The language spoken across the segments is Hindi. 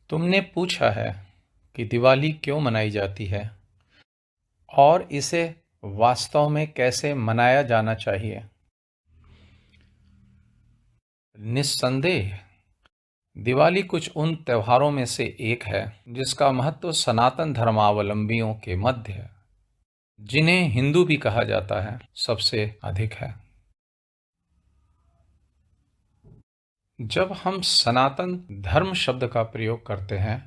तुमने पूछा है कि दिवाली क्यों मनाई जाती है और इसे वास्तव में कैसे मनाया जाना चाहिए। निस्संदेह दिवाली कुछ उन त्योहारों में से एक है जिसका महत्व सनातन धर्मावलंबियों के मध्य, जिन्हें हिंदू भी कहा जाता है, सबसे अधिक है। जब हम सनातन धर्म शब्द का प्रयोग करते हैं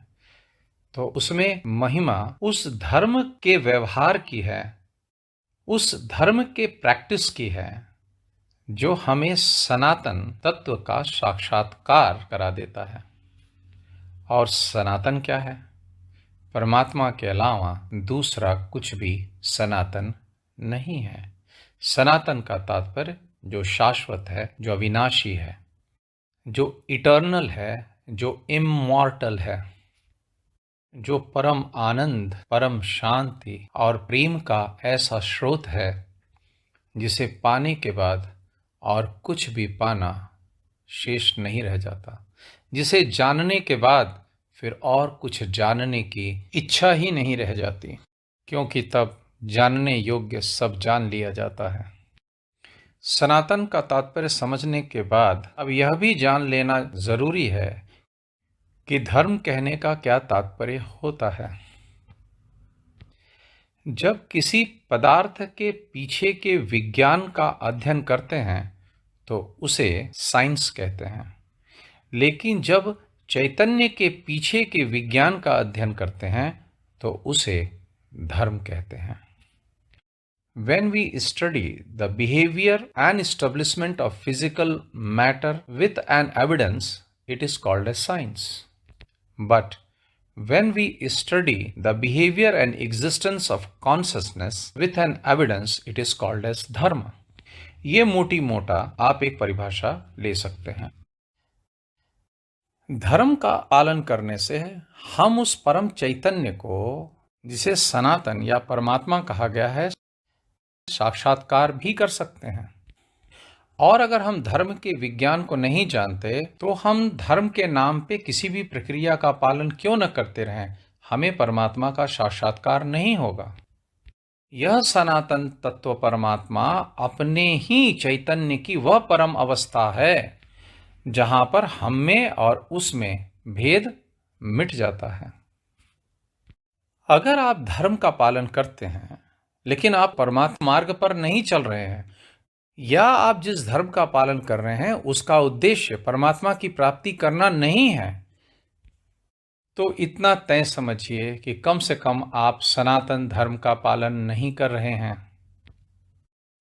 तो उसमें महिमा उस धर्म के व्यवहार की है, उस धर्म के प्रैक्टिस की है जो हमें सनातन तत्व का साक्षात्कार करा देता है। और सनातन क्या है? परमात्मा के अलावा दूसरा कुछ भी सनातन नहीं है। सनातन का तात्पर्य जो शाश्वत है, जो अविनाशी है, जो इटर्नल है, जो इमॉर्टल है, जो परम आनंद, परम शांति और प्रेम का ऐसा स्रोत है जिसे पाने के बाद और कुछ भी पाना शेष नहीं रह जाता, जिसे जानने के बाद फिर और कुछ जानने की इच्छा ही नहीं रह जाती, क्योंकि तब जानने योग्य सब जान लिया जाता है। सनातन का तात्पर्य समझने के बाद अब यह भी जान लेना जरूरी है कि धर्म कहने का क्या तात्पर्य होता है। जब किसी पदार्थ के पीछे के विज्ञान का अध्ययन करते हैं तो उसे साइंस कहते हैं, लेकिन जब चैतन्य के पीछे के विज्ञान का अध्ययन करते हैं तो उसे धर्म कहते हैं। When we study the behavior and establishment of physical matter with an evidence, it is called as science. But when we study the behavior and existence of consciousness with an evidence, it is called as dharma. ये मोटी मोटा आप एक परिभाषा ले सकते हैं। धर्म का पालन करने से हम उस परम चैतन्य को, जिसे सनातन या परमात्मा कहा गया है, साक्षात्कार भी कर सकते हैं। और अगर हम धर्म के विज्ञान को नहीं जानते तो हम धर्म के नाम पे किसी भी प्रक्रिया का पालन क्यों न करते रहें, हमें परमात्मा का साक्षात्कार नहीं होगा। यह सनातन तत्व परमात्मा अपने ही चैतन्य की वह परम अवस्था है जहां पर हम में और उसमें भेद मिट जाता है। अगर आप धर्म का पालन करते हैं लेकिन आप परमात्मा मार्ग पर नहीं चल रहे हैं, या आप जिस धर्म का पालन कर रहे हैं उसका उद्देश्य परमात्मा की प्राप्ति करना नहीं है, तो इतना तय समझिए कि कम से कम आप सनातन धर्म का पालन नहीं कर रहे हैं।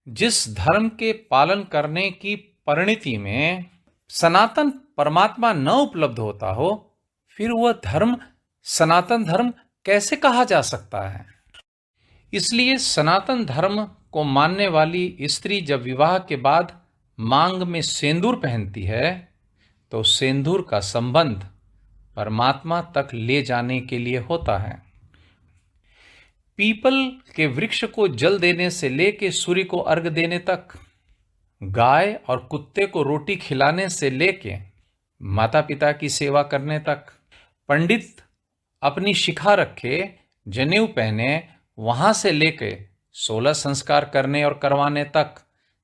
जिस धर्म के पालन करने की परिणति में सनातन परमात्मा न उपलब्ध होता हो, फिर वह धर्म सनातन धर्म कैसे कहा जा सकता है? इसलिए सनातन धर्म को मानने वाली स्त्री जब विवाह के बाद मांग में सेंदूर पहनती है तो सेंदूर का संबंध परमात्मा तक ले जाने के लिए होता है। पीपल के वृक्ष को जल देने से लेके सूर्य को अर्घ देने तक, गाय और कुत्ते को रोटी खिलाने से लेके माता पिता की सेवा करने तक, पंडित अपनी शिखा रखे, जनेऊ पहने, वहां से लेके 16 संस्कार करने और करवाने तक,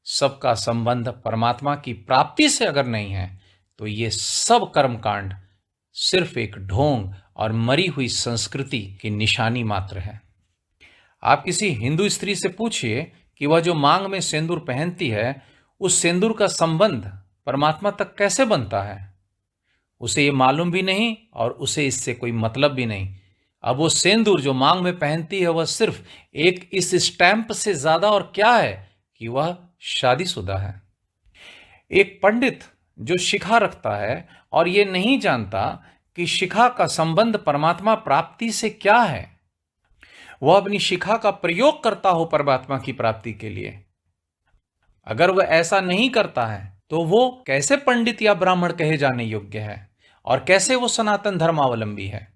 सबका संबंध परमात्मा की प्राप्ति से अगर नहीं है तो ये सब कर्मकांड सिर्फ एक ढोंग और मरी हुई संस्कृति की निशानी मात्र है। आप किसी हिंदू स्त्री से पूछिए कि वह जो मांग में सिंदूर पहनती है, उस सिंदूर का संबंध परमात्मा तक कैसे बनता है। उसे ये मालूम भी नहीं और उसे इससे कोई मतलब भी नहीं। अब वो सिंदूर जो मांग में पहनती है वह सिर्फ एक इस स्टैंप से ज्यादा और क्या है कि वह शादीशुदा है। एक पंडित जो शिखा रखता है और ये नहीं जानता कि शिखा का संबंध परमात्मा प्राप्ति से क्या है, वह अपनी शिखा का प्रयोग करता हो परमात्मा की प्राप्ति के लिए, अगर वह ऐसा नहीं करता है तो वो कैसे पंडित या ब्राह्मण कहे जाने योग्य है और कैसे वो सनातन धर्मावलंबी है।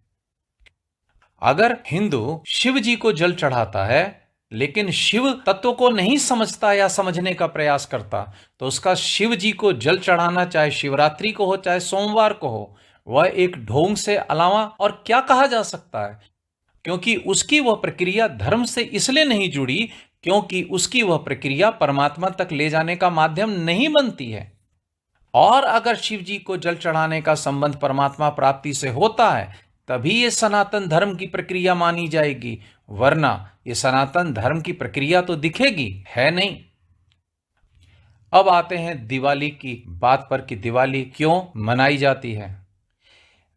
अगर हिंदू शिव जी को जल चढ़ाता है लेकिन शिव तत्व को नहीं समझता या समझने का प्रयास करता, तो उसका शिव जी को जल चढ़ाना चाहे शिवरात्रि को हो चाहे सोमवार को हो, वह एक ढोंग से अलावा और क्या कहा जा सकता है, क्योंकि उसकी वह प्रक्रिया धर्म से इसलिए नहीं जुड़ी क्योंकि उसकी वह प्रक्रिया परमात्मा तक ले जाने का माध्यम नहीं बनती है। और अगर शिव जी को जल चढ़ाने का संबंध परमात्मा प्राप्ति से होता है तभी ये सनातन धर्म की प्रक्रिया मानी जाएगी, वरना ये सनातन धर्म की प्रक्रिया तो दिखेगी है नहीं। अब आते हैं दिवाली की बात पर कि दिवाली क्यों मनाई जाती है।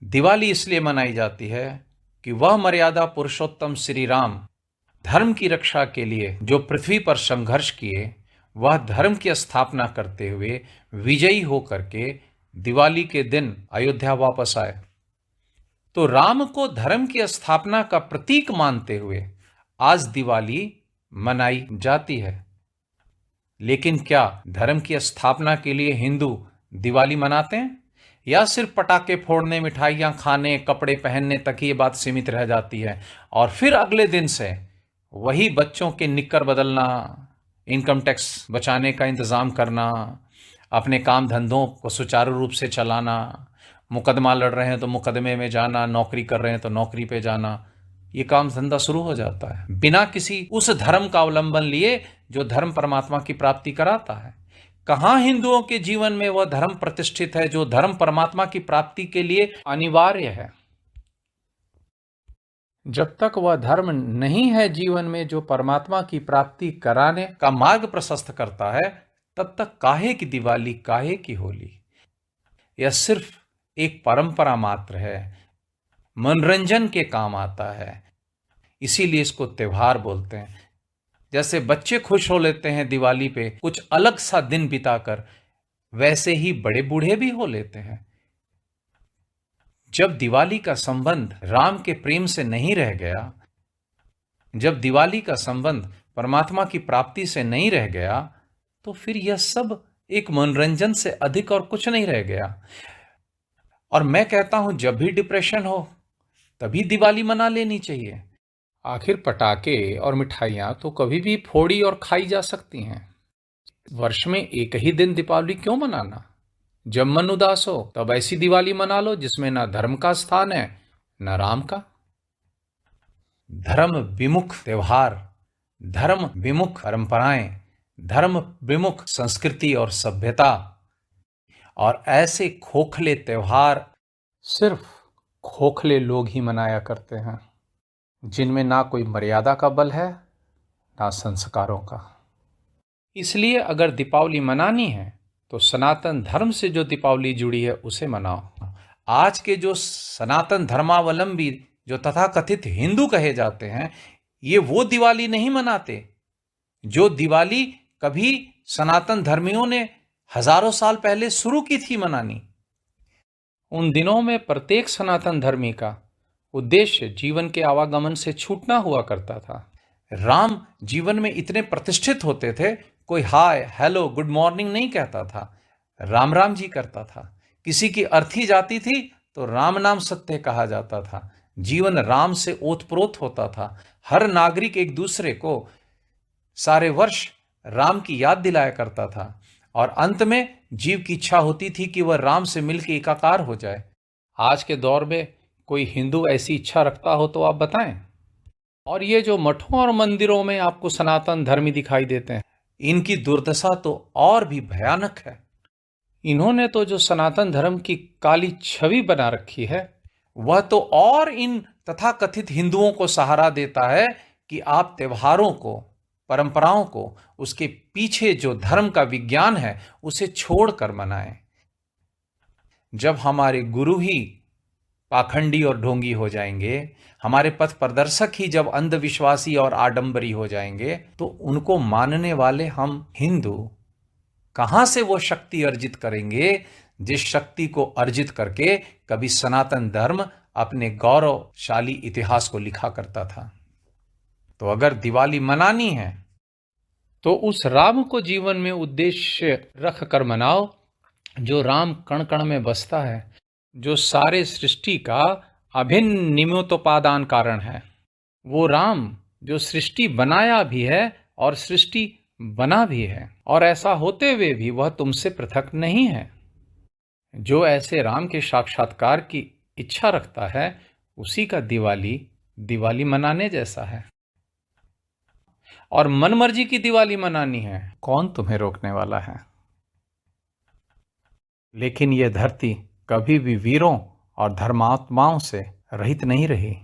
दिवाली इसलिए मनाई जाती है कि वह मर्यादा पुरुषोत्तम श्री राम धर्म की रक्षा के लिए जो पृथ्वी पर संघर्ष किए, वह धर्म की स्थापना करते हुए विजयी होकर के दिवाली के दिन अयोध्या वापस आए। तो राम को धर्म की स्थापना का प्रतीक मानते हुए आज दिवाली मनाई जाती है। लेकिन क्या धर्म की स्थापना के लिए हिंदू दिवाली मनाते हैं या सिर्फ पटाखे फोड़ने, मिठाइयाँ खाने, कपड़े पहनने तक ही ये बात सीमित रह जाती है और फिर अगले दिन से वही बच्चों के निक्कर बदलना, इनकम टैक्स बचाने का इंतज़ाम करना, अपने काम धंधों को सुचारू रूप से चलाना, मुकदमा लड़ रहे हैं तो मुकदमे में जाना, नौकरी कर रहे हैं तो नौकरी पे जाना, ये काम धंधा शुरू हो जाता है बिना किसी उस धर्म का अवलंबन लिए जो धर्म परमात्मा की प्राप्ति कराता है। कहाँ हिंदुओं के जीवन में वह धर्म प्रतिष्ठित है जो धर्म परमात्मा की प्राप्ति के लिए अनिवार्य है। जब तक वह धर्म नहीं है जीवन में जो परमात्मा की प्राप्ति कराने का मार्ग प्रशस्त करता है, तब तक काहे की दिवाली, काहे की होली। यह सिर्फ एक परंपरा मात्र है, मनोरंजन के काम आता है, इसीलिए इसको त्योहार बोलते हैं। जैसे बच्चे खुश हो लेते हैं दिवाली पे कुछ अलग सा दिन बिताकर, वैसे ही बड़े बूढ़े भी हो लेते हैं। जब दिवाली का संबंध राम के प्रेम से नहीं रह गया, जब दिवाली का संबंध परमात्मा की प्राप्ति से नहीं रह गया, तो फिर यह सब एक मनोरंजन से अधिक और कुछ नहीं रह गया। और मैं कहता हूं जब भी डिप्रेशन हो तभी दिवाली मना लेनी चाहिए। आखिर पटाखे और मिठाइयाँ तो कभी भी फोड़ी और खाई जा सकती हैं। वर्ष में एक ही दिन दीपावली क्यों मनाना? जब मन उदास हो तब ऐसी दिवाली मना लो जिसमें ना धर्म का स्थान है ना राम का। धर्म विमुख त्योहार, धर्म विमुख परंपराएं, धर्म विमुख संस्कृति और सभ्यता और ऐसे खोखले त्योहार सिर्फ खोखले लोग ही मनाया करते हैं, जिनमें ना कोई मर्यादा का बल है ना संस्कारों का। इसलिए अगर दीपावली मनानी है तो सनातन धर्म से जो दीपावली जुड़ी है उसे मनाओ। आज के जो सनातन धर्मावलंबी जो तथाकथित हिंदू कहे जाते हैं, ये वो दिवाली नहीं मनाते जो दिवाली कभी सनातन धर्मियों ने हजारों साल पहले शुरू की थी मनानी। उन दिनों में प्रत्येक सनातन धर्मी का उद्देश्य जीवन के आवागमन से छूटना हुआ करता था। राम जीवन में इतने प्रतिष्ठित होते थे, कोई हाय हेलो गुड मॉर्निंग नहीं कहता था, राम राम जी करता था। किसी की अर्थी जाती थी तो राम नाम सत्य कहा जाता था। जीवन राम से ओतप्रोत होता था। हर नागरिक एक दूसरे को सारे वर्ष राम की याद दिलाया करता था और अंत में जीव की इच्छा होती थी कि वह राम से मिलकर एकाकार हो जाए। आज के दौर में कोई हिंदू ऐसी इच्छा रखता हो तो आप बताएं। और ये जो मठों और मंदिरों में आपको सनातन धर्मी दिखाई देते हैं, इनकी दुर्दशा तो और भी भयानक है। इन्होंने तो जो सनातन धर्म की काली छवि बना रखी है, वह तो और इन तथाकथित हिंदुओं को सहारा देता है कि आप त्योहारों को, परंपराओं को, उसके पीछे जो धर्म का विज्ञान है उसे छोड़कर मनाएं। जब हमारे गुरु ही पाखंडी और ढोंगी हो जाएंगे, हमारे पथ प्रदर्शक ही जब अंधविश्वासी और आडंबरी हो जाएंगे, तो उनको मानने वाले हम हिंदू कहां से वो शक्ति अर्जित करेंगे जिस शक्ति को अर्जित करके कभी सनातन धर्म अपने गौरवशाली इतिहास को लिखा करता था। तो अगर दिवाली मनानी है तो उस राम को जीवन में उद्देश्य रख कर मनाओ जो राम कण कण में बसता है, जो सारे सृष्टि का अभिन्न निमित्तोपादान कारण है। वो राम जो सृष्टि बनाया भी है और सृष्टि बना भी है, और ऐसा होते हुए भी वह तुमसे पृथक नहीं है। जो ऐसे राम के साक्षात्कार की इच्छा रखता है उसी का दिवाली दिवाली मनाने जैसा है। और मनमर्जी की दिवाली मनानी है, कौन तुम्हें रोकने वाला है। लेकिन यह धरती कभी भी वीरों और धर्मात्माओं से रहित नहीं रही।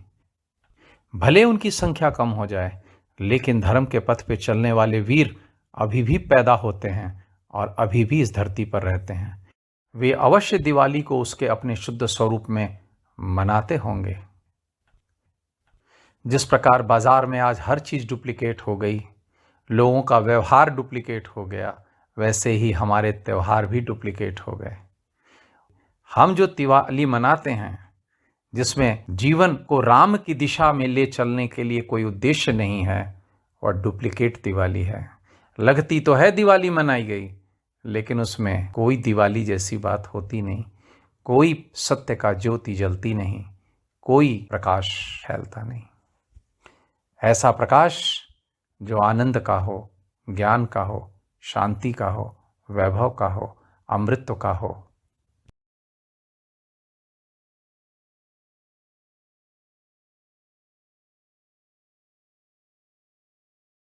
भले उनकी संख्या कम हो जाए, लेकिन धर्म के पथ पे चलने वाले वीर अभी भी पैदा होते हैं और अभी भी इस धरती पर रहते हैं। वे अवश्य दिवाली को उसके अपने शुद्ध स्वरूप में मनाते होंगे। जिस प्रकार बाजार में आज हर चीज डुप्लीकेट हो गई, लोगों का व्यवहार डुप्लीकेट हो गया, वैसे ही हमारे त्यौहार भी डुप्लीकेट हो गए। हम जो दिवाली मनाते हैं, जिसमें जीवन को राम की दिशा में ले चलने के लिए कोई उद्देश्य नहीं है, वह डुप्लीकेट दिवाली है। लगती तो है दिवाली मनाई गई, लेकिन उसमें कोई दिवाली जैसी बात होती नहीं, कोई सत्य का ज्योति जलती नहीं, कोई प्रकाश फैलता नहीं। ऐसा प्रकाश जो आनंद का हो, ज्ञान का हो, शांति का हो, वैभव का हो, अमृत का हो,